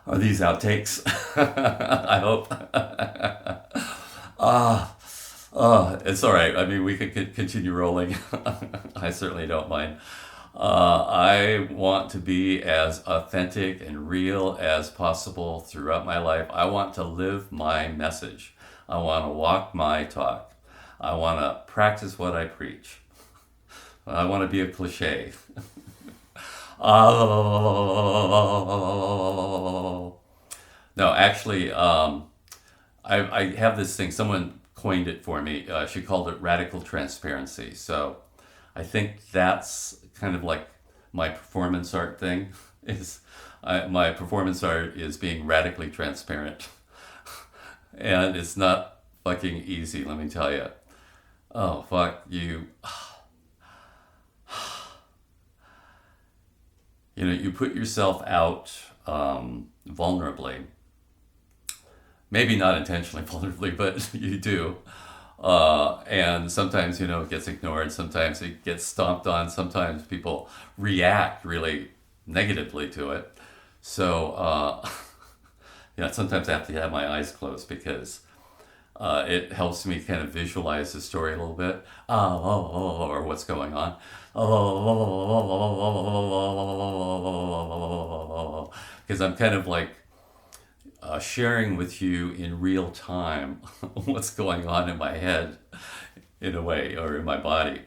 Are these outtakes? I hope. Ah, it's all right. I mean, we could continue rolling. I certainly don't mind. I want to be as authentic and real as possible throughout my life. I want to live my message. I want to walk my talk. I want to practice what I preach. I want to be a cliche. No, actually, I have this thing. Someone coined it for me. She called it radical transparency. So I think that's kind of like my performance art thing. Is my performance art is being radically transparent, and it's not fucking easy. Let me tell you. Oh fuck you. You know, you put yourself out vulnerably, maybe not intentionally vulnerably, but you do. And sometimes, you know, it gets ignored. Sometimes it gets stomped on. Sometimes people react really negatively to it. So, you know, sometimes I have to have my eyes closed because it helps me kind of visualize the story a little bit, or what's going on. Because I'm kind of like sharing with you in real time what's going on in my head, in a way, or in my body.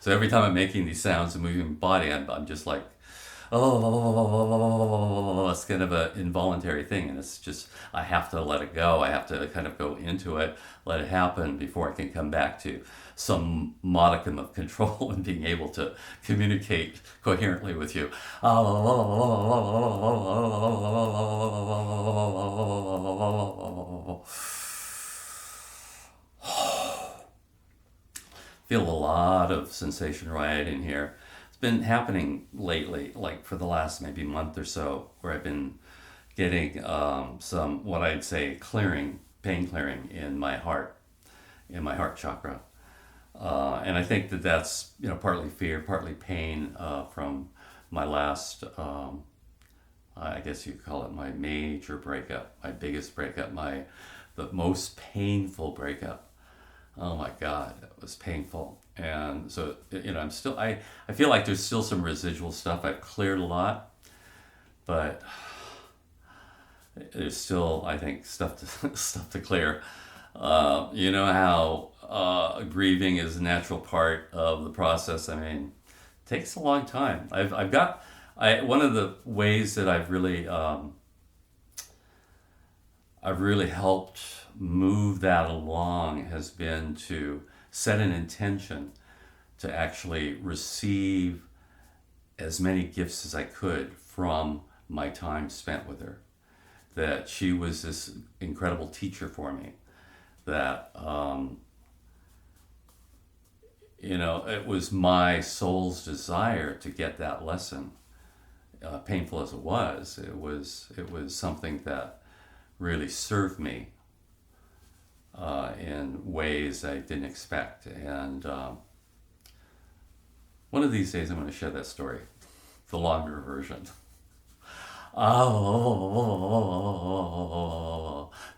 So every time I'm making these sounds and moving my body, I'm just like, it's kind of an involuntary thing, and it's just I have to let it go. I have to kind of go into it, let it happen before I can come back to some modicum of control and being able to communicate coherently with you. Feel a lot of sensation right in here. It's been happening lately, like for the last maybe month or so, where I've been getting some, what I'd say, clearing, pain clearing in my heart chakra. And I think that that's, you know, partly fear, partly pain from my last, I guess you could call it my major breakup, my biggest breakup, the most painful breakup. Oh my God, it was painful. And so, you know, I feel like there's still some residual stuff. I've cleared a lot, but there's still, I think, stuff to clear. You know how grieving is a natural part of the process. I mean, it takes a long time. One of the ways that I've really helped move that along has been to set an intention to actually receive as many gifts as I could from my time spent with her. That she was this incredible teacher for me. That, you know, it was my soul's desire to get that lesson. Painful as it was something that really served me in ways I didn't expect. And one of these days I'm going to share that story, the longer version.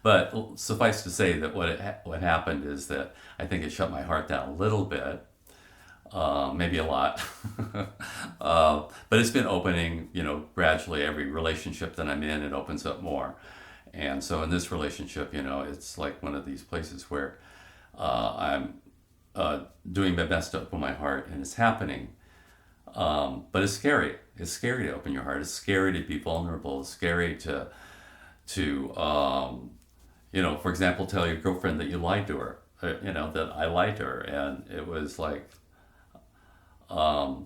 But suffice to say that what happened is that I think it shut my heart down a little bit, maybe a lot. But it's been opening, you know, gradually. Every relationship that I'm in, it opens up more. And so in this relationship, you know, it's like one of these places where I'm doing my best to open my heart, and it's happening. But it's scary. It's scary to open your heart. It's scary to be vulnerable. It's scary to you know, for example, tell your girlfriend that you lied to her. You know, that I lied to her, and it was like, I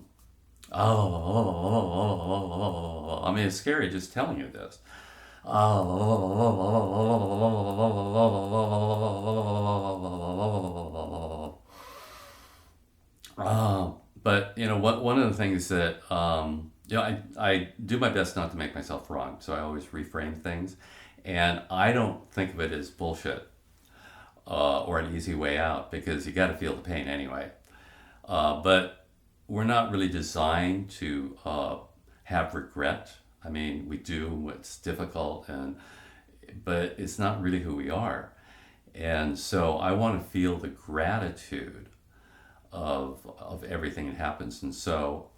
mean, it's scary just telling you this. But you know what? One of the things that you know, I do my best not to make myself wrong, so I always reframe things, and I don't think of it as bullshit. or an easy way out, because you got to feel the pain anyway. But we're not really designed to have regret. I mean, we do. It's difficult, but it's not really who we are. And so I want to feel the gratitude of everything that happens. And so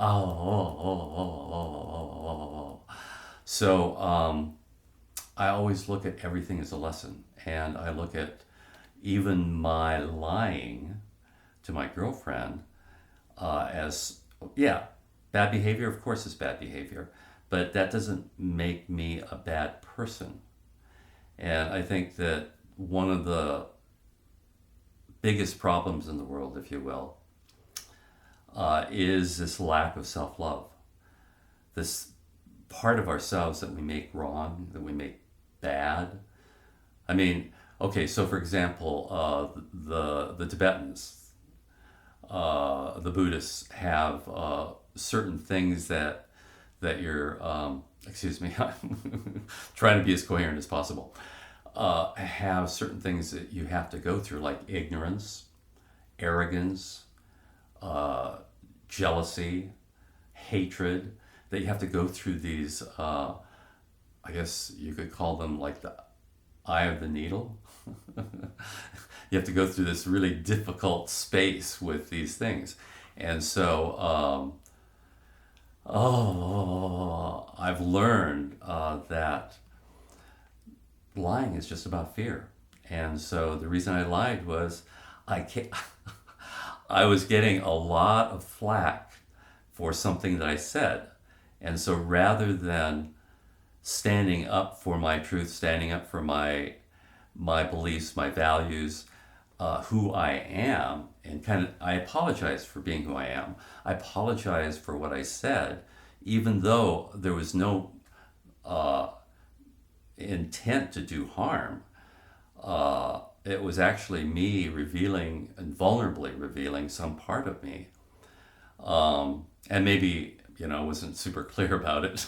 I always look at everything as a lesson, and I look at even my lying to my girlfriend as, yeah, bad behavior. Of course, it's bad behavior, but that doesn't make me a bad person. And I think that one of the biggest problems in the world, if you will, is this lack of self-love. This part of ourselves that we make wrong, that we make bad. I mean, okay, so for example, the Tibetans, the Buddhists have certain things that you're, excuse me, I'm trying to be as coherent as possible, have certain things that you have to go through, like ignorance, arrogance, jealousy, hatred, that you have to go through these, I guess you could call them like the eye of the needle. You have to go through this really difficult space with these things. And so, I've learned that lying is just about fear. And so the reason I lied was I can't, I was getting a lot of flack for something that I said. And so rather than standing up for my truth, standing up for my beliefs, my values, who I am, and I apologize for being who I am. I apologize for what I said, even though there was no intent to do harm. It was actually me revealing and vulnerably revealing some part of me. And maybe, I wasn't super clear about it.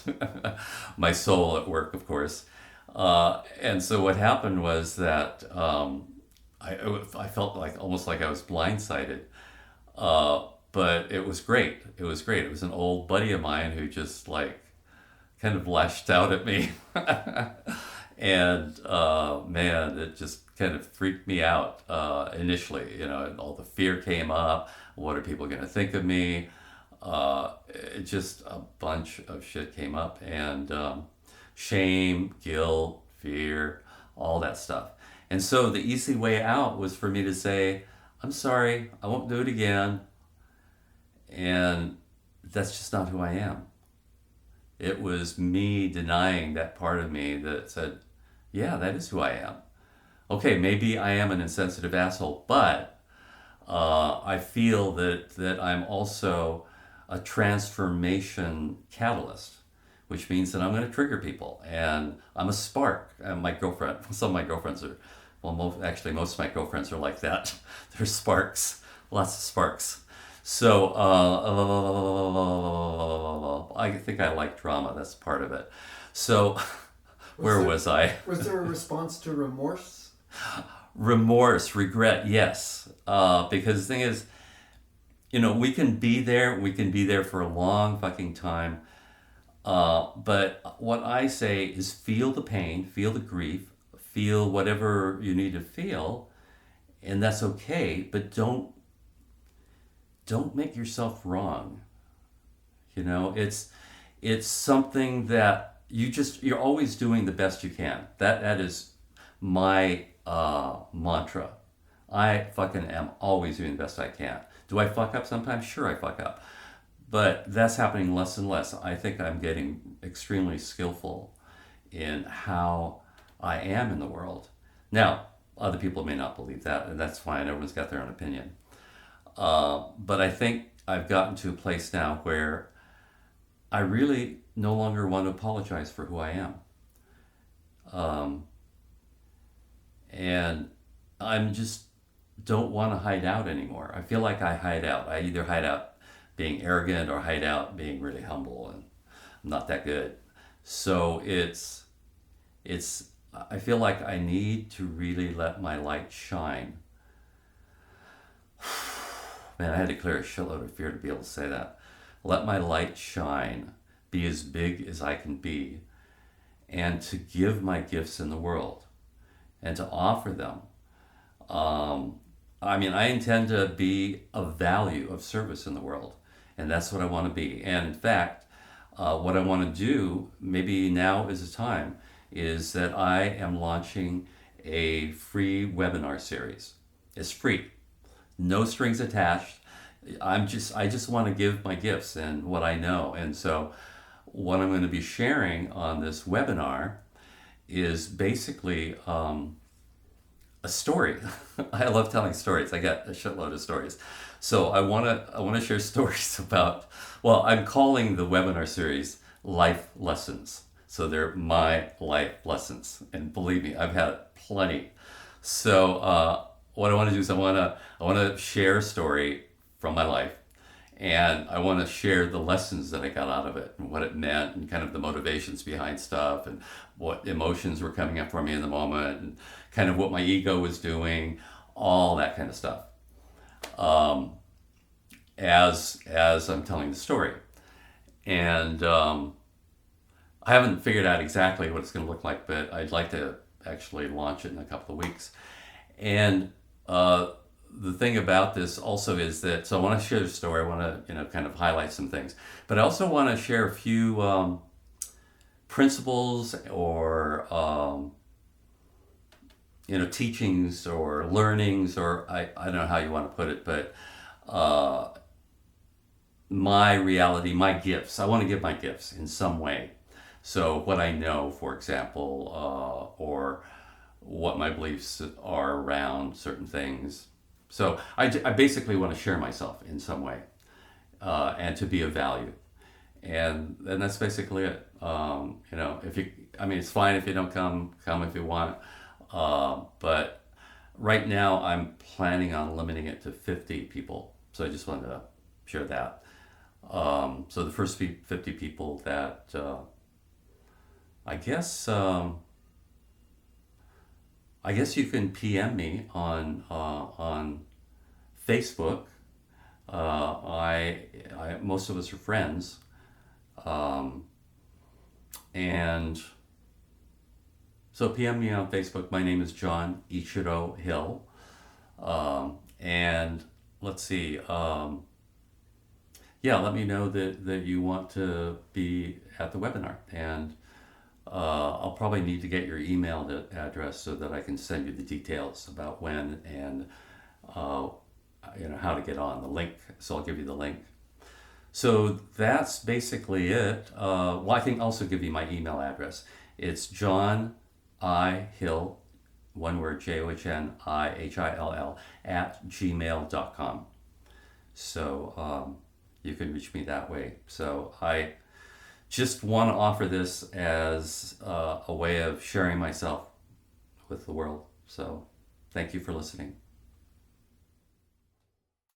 My soul at work, of course. And so what happened was that I felt like almost like I was blindsided. But it was great. It was great. It was an old buddy of mine who just like kind of lashed out at me. And man, it just kind of freaked me out initially. And all the fear came up. What are people going to think of me? Just a bunch of shit came up, and shame, guilt, fear, all that stuff. And so the easy way out was for me to say, I'm sorry, I won't do it again. And that's just not who I am. It was me denying that part of me that said, yeah, that is who I am. Okay, maybe I am an insensitive asshole, but I feel that I'm also a transformation catalyst, which means that I'm going to trigger people, and I'm a spark. And my girlfriend, some of my girlfriends are, well, most of my girlfriends are like that. They're sparks, lots of sparks. So I think I like drama. That's part of it. So where was I? Was there a response to remorse? Remorse, regret, yes. Because the thing is, we can be there for a long fucking time. But what I say is feel the pain, feel the grief, feel whatever you need to feel, and that's okay, but don't make yourself wrong. It's something that you're always doing the best you can. That is my mantra. I fucking am always doing the best I can. Do I fuck up sometimes? Sure, I fuck up. But that's happening less and less. I think I'm getting extremely skillful in how I am in the world. Now, other people may not believe that, and that's fine. Everyone's got their own opinion. But I think I've gotten to a place now where I really no longer want to apologize for who I am. And I'm just don't want to hide out anymore. I feel like I hide out. I either hide out being arrogant or hide out being really humble, and I'm not that good. So it's I feel like I need to really let my light shine. Man, I had to clear a shitload of fear to be able to say that. Let my light shine, be as big as I can be, and to give my gifts in the world and to offer them. I mean, I intend to be of value, of service in the world, and that's what I want to be. And in fact, what I want to do, maybe now is the time, is that I am launching a free webinar series. It's free, no strings attached. I just want to give my gifts and what I know. And so what I'm going to be sharing on this webinar is basically a story. I love telling stories. I got a shitload of stories. So I want to share stories about, well, I'm calling the webinar series Life Lessons. So they're my life lessons. And believe me, I've had plenty. So what I want to do is I want to share a story from my life, and I want to share the lessons that I got out of it and what it meant and kind of the motivations behind stuff and what emotions were coming up for me in the moment and kind of what my ego was doing, all that kind of stuff. As I'm telling the story, and I haven't figured out exactly what it's going to look like, but I'd like to actually launch it in a couple of weeks. And the thing about this also is that, so I want to share the story. I want to, kind of highlight some things, but I also want to share a few principles or teachings or learnings, or I don't know how you want to put it, but my reality, my gifts. I want to give my gifts in some way. So what I know, for example, or what my beliefs are around certain things. So I basically want to share myself in some way, and to be of value. And that's basically it. If you, I mean, it's fine if you don't come if you want. But right now I'm planning on limiting it to 50 people. So I just wanted to share that. So the first 50 people that, I guess you can PM me on Facebook. Most of us are friends, and so PM me on Facebook. My name is John Ichiro Hill, and let's see. Let me know that you want to be at the webinar, and I'll probably need to get your email address so that I can send you the details about when and how to get on the link. So I'll give you the link. So that's basically it. I can also give you my email address. It's John I Hill, one word, JOHNIHILL @gmail.com. So you can reach me that way. So I just want to offer this as a way of sharing myself with the world. So thank you for listening.